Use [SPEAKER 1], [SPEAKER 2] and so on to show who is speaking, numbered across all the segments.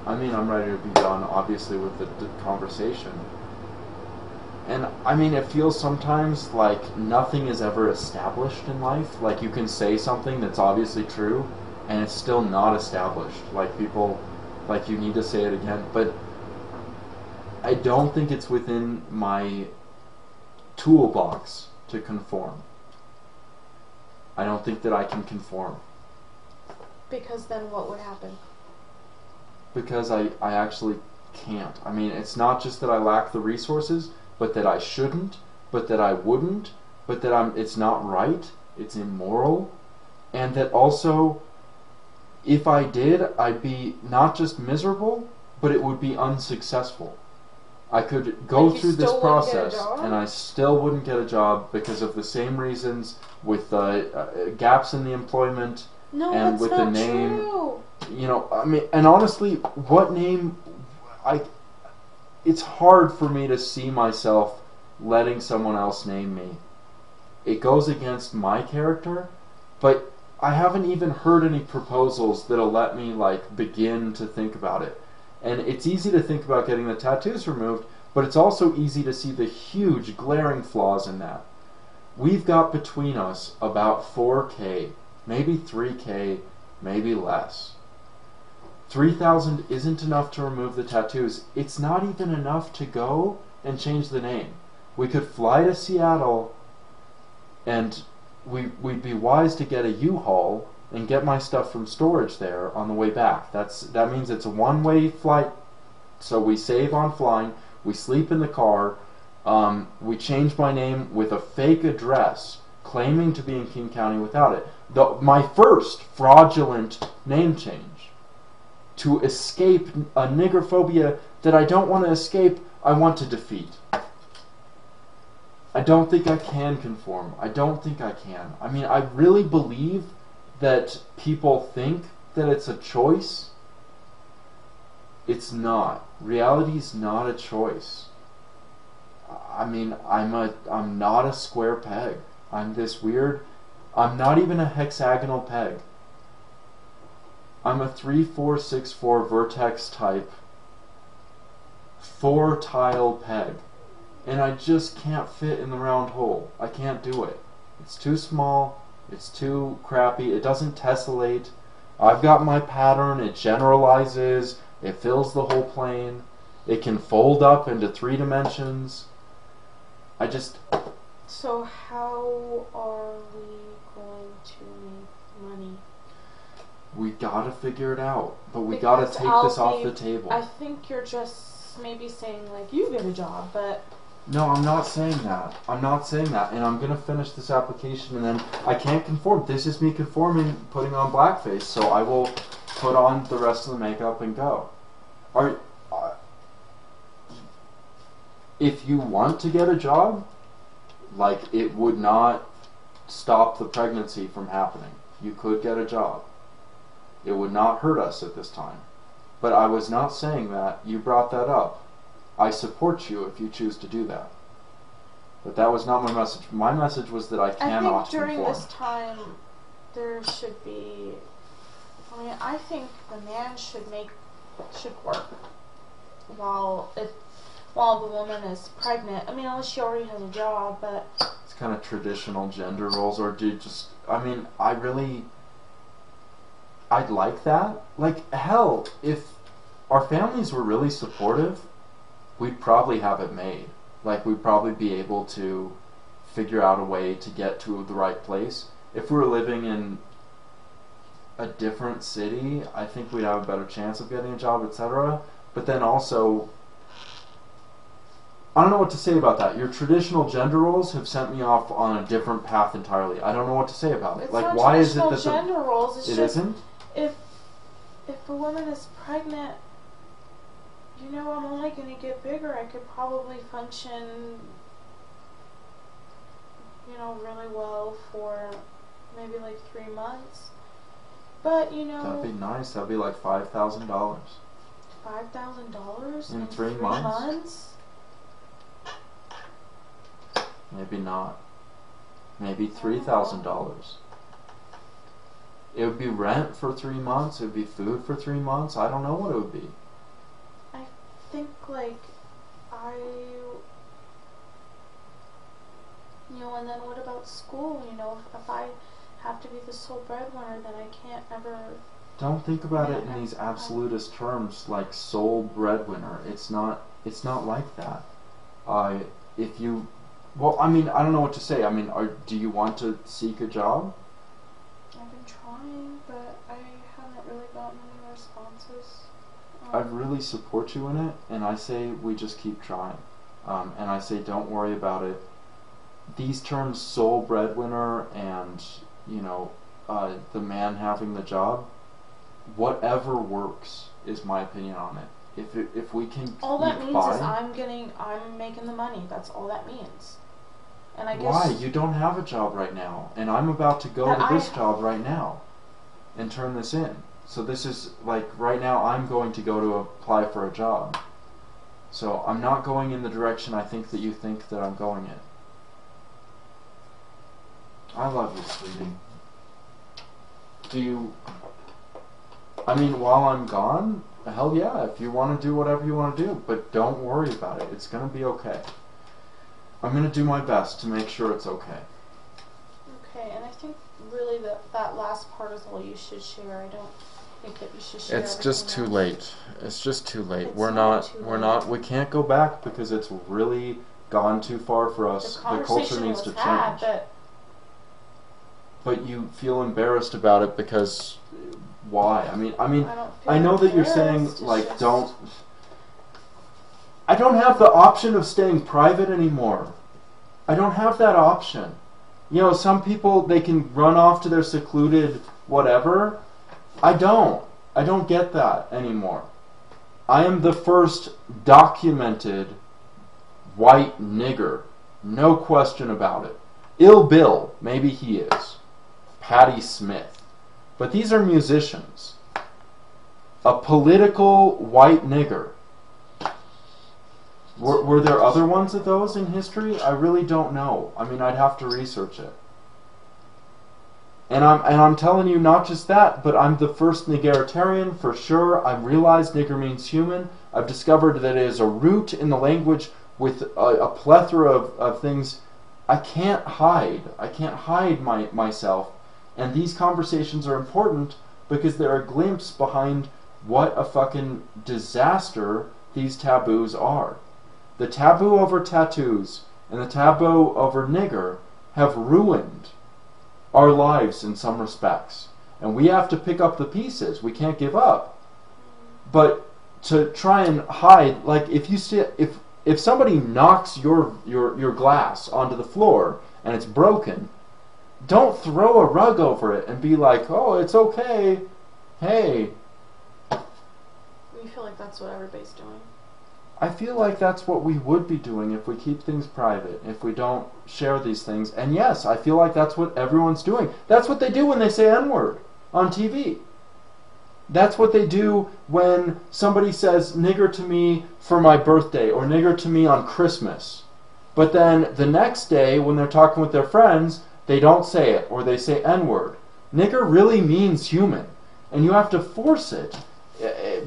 [SPEAKER 1] I mean, I'm ready to be done, obviously, with the conversation. And, I mean, it feels sometimes like nothing is ever established in life. Like, you can say something that's obviously true, and it's still not established. Like, people, like, you need to say it again. But I don't think it's within my toolbox to conform. I don't think that I can conform.
[SPEAKER 2] Because then what would happen?
[SPEAKER 1] Because I actually can't. I mean, it's not just that I lack the resources, but that I shouldn't, but that I wouldn't, but that it's not right, it's immoral, and that also, if I did, I'd be not just miserable, but it would be unsuccessful. I could go through this process, and I still wouldn't get a job because of the same reasons, with gaps in the employment, and with the name.
[SPEAKER 2] True.
[SPEAKER 1] You know, I mean, and honestly, what name? It's hard for me to see myself letting someone else name me. It goes against my character, but I haven't even heard any proposals that'll let me like begin to think about it. And it's easy to think about getting the tattoos removed, but it's also easy to see the huge glaring flaws in that. We've got between us about 4K, maybe 3K, maybe less. 3,000 isn't enough to remove the tattoos. It's not even enough to go and change the name. We could fly to Seattle, and we'd be wise to get a U-Haul and get my stuff from storage there on the way back. That means it's a one-way flight, so we save on flying. We sleep in the car. We change my name with a fake address, claiming to be in King County without it. My first fraudulent name change. To escape a niggerphobia that I don't want to escape, I want to defeat. I don't think I can conform. I don't think I can. I mean, I really believe that people think that it's a choice. It's not. Reality is not a choice. I mean, I'm not a square peg. I'm this weird. I'm not even a hexagonal peg. I'm a 3-4-6-4 vertex type 4-tile peg. And I just can't fit in the round hole. I can't do it. It's too small. It's too crappy. It doesn't tessellate. I've got my pattern. It generalizes. It fills the whole plane. It can fold up into 3 dimensions.
[SPEAKER 2] So how are we going to make money?
[SPEAKER 1] We gotta figure it out. But we gotta take this off the table.
[SPEAKER 2] I think you're just maybe saying, like, you get a job, but...
[SPEAKER 1] No, I'm not saying that. I'm not saying that. And I'm going to finish this application, and then I can't conform. This is me conforming, putting on blackface, so I will put on the rest of the makeup and go. If you want to get a job, like, it would not stop the pregnancy from happening. You could get a job. It would not hurt us at this time. But I was not saying that. You brought that up. I support you if you choose to do that. But that was not my message. My message was that I cannot conform.
[SPEAKER 2] I think during this time, there should be... I mean, I think the man should work while the woman is pregnant. I mean, unless she already has a job, but...
[SPEAKER 1] It's kind of traditional gender roles, or do you just... I mean, I'd like that. Like, hell, if our families were really supportive, we'd probably have it made. Like, we'd probably be able to figure out a way to get to the right place. If we were living in a different city, I think we'd have a better chance of getting a job, etc. But then also, I don't know what to say about that. Your traditional gender roles have sent me off on a different path entirely. I don't know what to say about it.
[SPEAKER 2] It's
[SPEAKER 1] like,
[SPEAKER 2] not
[SPEAKER 1] why is it that
[SPEAKER 2] gender roles? It's
[SPEAKER 1] it
[SPEAKER 2] just
[SPEAKER 1] isn't?
[SPEAKER 2] If a woman is pregnant, you know, I'm only going to get bigger. I could probably function, you know, really well for maybe like 3 months. But, you know...
[SPEAKER 1] That'd be nice. That'd be like $5,000.
[SPEAKER 2] $5,000
[SPEAKER 1] in 3 months? Maybe not. Maybe $3,000. It would be rent for 3 months. It would be food for 3 months. I don't know what it would be.
[SPEAKER 2] think, like, and then what about school? If I have to be the sole breadwinner, then I can't ever...
[SPEAKER 1] Don't think about it in these absolutist terms, like sole breadwinner. It's not like that. If you... Well, I mean, I don't know what to say. I mean, do you want to seek a job?
[SPEAKER 2] I've been trying, but I haven't really gotten any responses.
[SPEAKER 1] I really support you in it, and I say we just keep trying. And I say don't worry about it. These terms, sole breadwinner and, the man having the job, whatever works is my opinion on it. If we can
[SPEAKER 2] all that means
[SPEAKER 1] by,
[SPEAKER 2] is I'm making the money. That's all that means. And I guess
[SPEAKER 1] why? You don't have a job right now, and I'm about to go to this job right now and turn this in. So this is like right now I'm going to go to apply for a job. So I'm not going in the direction I think that you think that I'm going in. I love you, sweetie. I mean, while I'm gone, hell yeah, if you want to do whatever you want to do, but don't worry about it. It's going to be okay. I'm going to do my best to make sure it's okay.
[SPEAKER 2] Okay, and I think really that last part is all you should share. I don't think that you should share
[SPEAKER 1] It's just too
[SPEAKER 2] else.
[SPEAKER 1] late. It's just too late.
[SPEAKER 2] It's
[SPEAKER 1] We're not, we can't go back because it's really gone too far for us. The culture needs to change. But you feel embarrassed about it because why? I mean, I know that you're saying like don't. I don't have the option of staying private anymore. I don't have that option. Some people, they can run off to their secluded whatever. I don't get that anymore. I am the first documented white nigger. No question about it. Ill Bill, maybe he is. Patti Smith. But these are musicians. A political white nigger. Were there other ones of those in history? I really don't know. I mean, I'd have to research it. And I'm telling you not just that, but I'm the first niggeritarian for sure. I realize nigger means human. I've discovered that it is a root in the language with a plethora of things. I can't hide. I can't hide myself. And these conversations are important because they're a glimpse behind what a fucking disaster these taboos are. The taboo over tattoos and the taboo over nigger have ruined our lives in some respects. And we have to pick up the pieces. We can't give up. But to try and hide, like if somebody knocks your glass onto the floor and it's broken, don't throw a rug over it and be like, oh, it's okay. Hey.
[SPEAKER 2] You feel like that's what everybody's doing?
[SPEAKER 1] I feel like that's what we would be doing if we keep things private, if we don't share these things. And yes, I feel like that's what everyone's doing. That's what they do when they say N-word on TV. That's what they do when somebody says nigger to me for my birthday or nigger to me on Christmas. But then the next day when they're talking with their friends, they don't say it, or they say N-word. Nigger really means human, and you have to force it.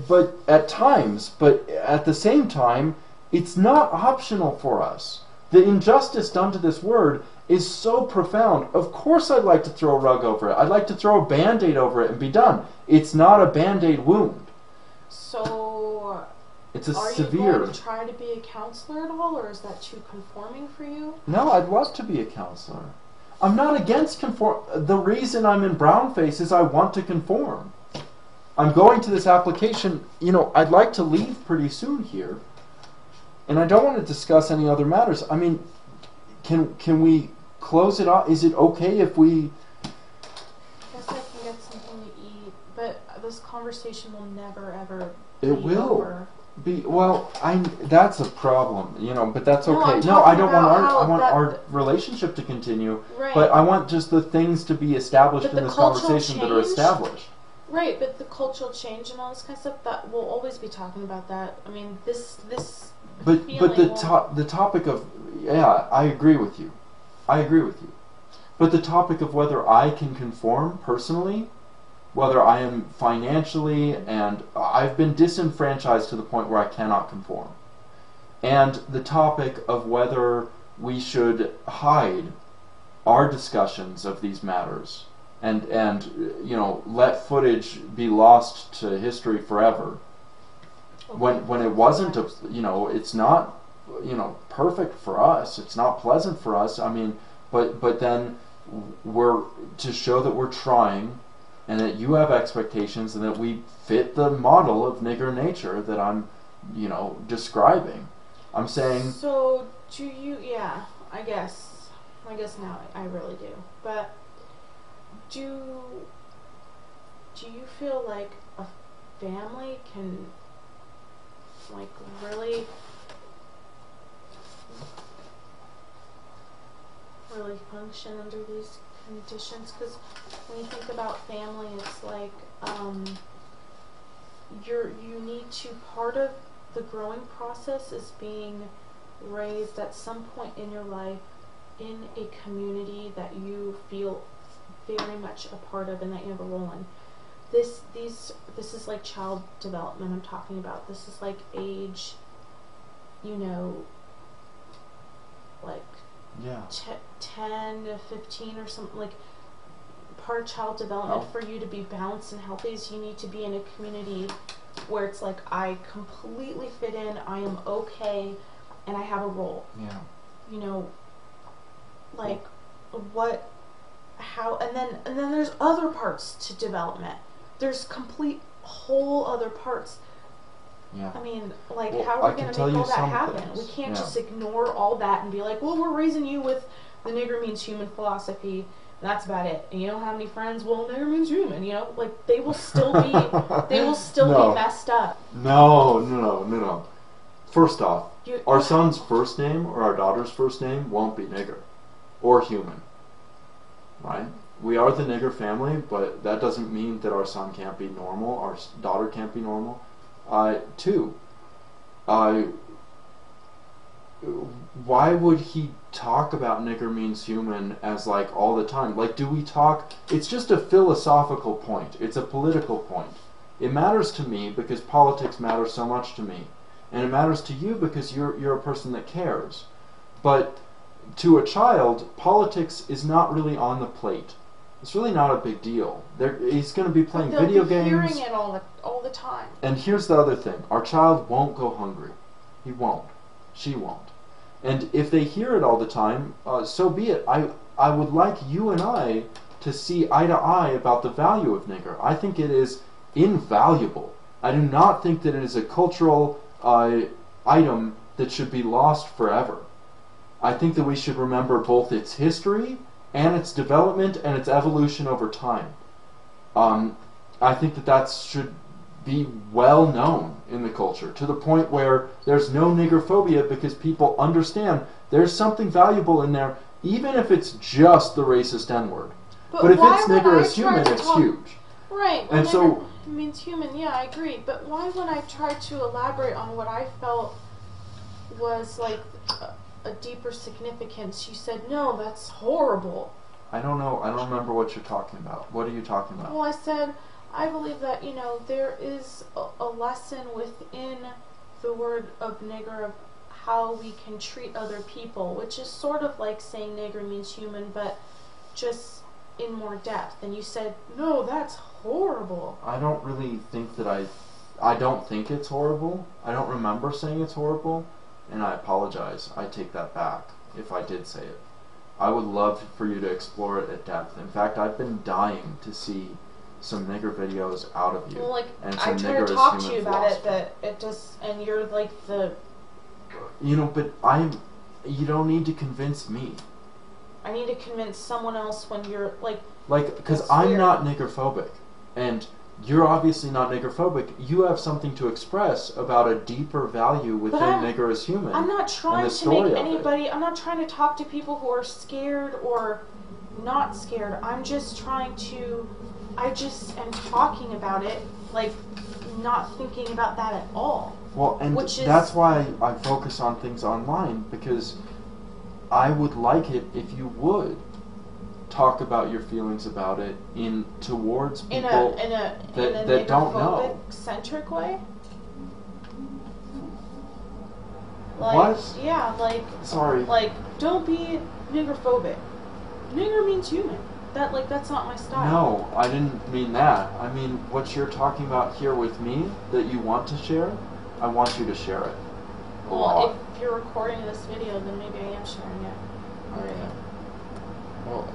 [SPEAKER 1] But at the same time, it's not optional for us. The injustice done to this word is so profound. Of course I'd like to throw a rug over it. I'd like to throw a Band-Aid over it and be done. It's not a Band-Aid wound.
[SPEAKER 2] So,
[SPEAKER 1] it's a
[SPEAKER 2] are
[SPEAKER 1] severe...
[SPEAKER 2] you going to try to be a counselor at all, or is that too conforming for you?
[SPEAKER 1] No, I'd love to be a counselor. I'm not against conform. The reason I'm in brownface is I want to conform. I'm going to this application, I'd like to leave pretty soon here. And I don't want to discuss any other matters. I mean, can we close it off? Is it okay if we...
[SPEAKER 2] I guess I can get something to eat, but this conversation will never, ever be over.
[SPEAKER 1] That's a problem, but that's okay.
[SPEAKER 2] No,
[SPEAKER 1] I don't want our relationship to continue,
[SPEAKER 2] right.
[SPEAKER 1] But I want just the things to be established
[SPEAKER 2] in
[SPEAKER 1] this conversation that are established.
[SPEAKER 2] Right, but the cultural change and all this kind of stuff, that we'll always be talking about that. I mean, But the topic of, I agree with you. But the topic of whether I can conform personally,
[SPEAKER 1] whether I am financially, and I've been disenfranchised to the point where I cannot conform. And the topic of whether we should hide our discussions of these matters and let footage be lost to history forever. When it wasn't it's not perfect for us. It's not pleasant for us. I mean, but then we're to show that we're trying, and that you have expectations, and that we fit the model of nigger nature that I'm describing. I'm saying.
[SPEAKER 2] So do you? Yeah, I guess now I really do. But do you feel like a family can really function under these conditions? Because when you think about family, it's like you need to, part of the growing process is being raised at some point in your life in a community that you feel very much a part of and that you have a role in. This is like child development I'm talking about. This is like age, like 10 to 15 or something, like part of child development for you to be balanced and healthy is you need to be in a community where it's like I completely fit in, I am okay, and I have a role.
[SPEAKER 1] Yeah.
[SPEAKER 2] And then there's other parts to development. There's complete whole other parts.
[SPEAKER 1] Yeah.
[SPEAKER 2] I mean, how are we going to make all that happen? We can't just ignore all that and be like, well, we're raising you with the nigger means human philosophy, and that's about it. And you don't have any friends, well, nigger means human, they will still be, be messed up.
[SPEAKER 1] No. First off, our son's first name or our daughter's first name won't be nigger or human, right? We are the nigger family, but that doesn't mean that our son can't be normal, our daughter can't be normal. Two, why would he talk about nigger means human as all the time? Do we talk? It's just a philosophical point. It's a political point. It matters to me because politics matters so much to me, and it matters to you because you're a person that cares. But to a child, politics is not really on the plate. It's really not a big deal. He's going to be playing video games.
[SPEAKER 2] Hearing it all the time.
[SPEAKER 1] And here's the other thing: our child won't go hungry. He won't. She won't. And if they hear it all the time, so be it. I would like you and I to see eye to eye about the value of nigger. I think it is invaluable. I do not think that it is a cultural item that should be lost forever. I think that we should remember both its history and its development and its evolution over time. I think that should be well known in the culture, to the point where there's no niggerphobia because people understand there's something valuable in there, even if it's just the racist N-word. But if it's nigger as human, it's huge.
[SPEAKER 2] Right.
[SPEAKER 1] And so
[SPEAKER 2] it means human, yeah, I agree. But why when I tried to elaborate on what I felt was a deeper significance, you said, no, that's horrible.
[SPEAKER 1] I don't know. I don't remember what you're talking about. What are you talking about?
[SPEAKER 2] Well, I said, I believe that, there is a lesson within the word of nigger of how we can treat other people, which is sort of like saying nigger means human, but just in more depth. And you said, no, that's horrible.
[SPEAKER 1] I don't really think that I don't think it's horrible. I don't remember saying it's horrible, and I apologize. I take that back if I did say it. I would love for you to explore it at depth. In fact, I've been dying to see some nigger videos out of you.
[SPEAKER 2] Well,
[SPEAKER 1] and
[SPEAKER 2] I try to talk to you about it, that it just, and you're the...
[SPEAKER 1] but you don't need to convince me.
[SPEAKER 2] I need to convince someone else when you're,
[SPEAKER 1] because I'm not niggerphobic, and you're obviously not niggerphobic. You have something to express about a deeper value within nigger as human.
[SPEAKER 2] I'm not trying to make anybody, I'm not trying to talk to people who are scared or not scared. I'm just trying to, I just am talking about it, not thinking about that at all.
[SPEAKER 1] Well, and that's why I focus on things online, because I would like it if you would talk about your feelings about it towards
[SPEAKER 2] in
[SPEAKER 1] people
[SPEAKER 2] a
[SPEAKER 1] that don't know.
[SPEAKER 2] Centric way.
[SPEAKER 1] What?
[SPEAKER 2] Yeah,
[SPEAKER 1] Sorry.
[SPEAKER 2] Don't be niggerphobic. Nigger means human. That's not my style.
[SPEAKER 1] No, I didn't mean that. I mean what you're talking about here with me that you want to share. I want you to share it.
[SPEAKER 2] Well, if you're recording this video, then maybe I am sharing it.
[SPEAKER 1] Okay. Well,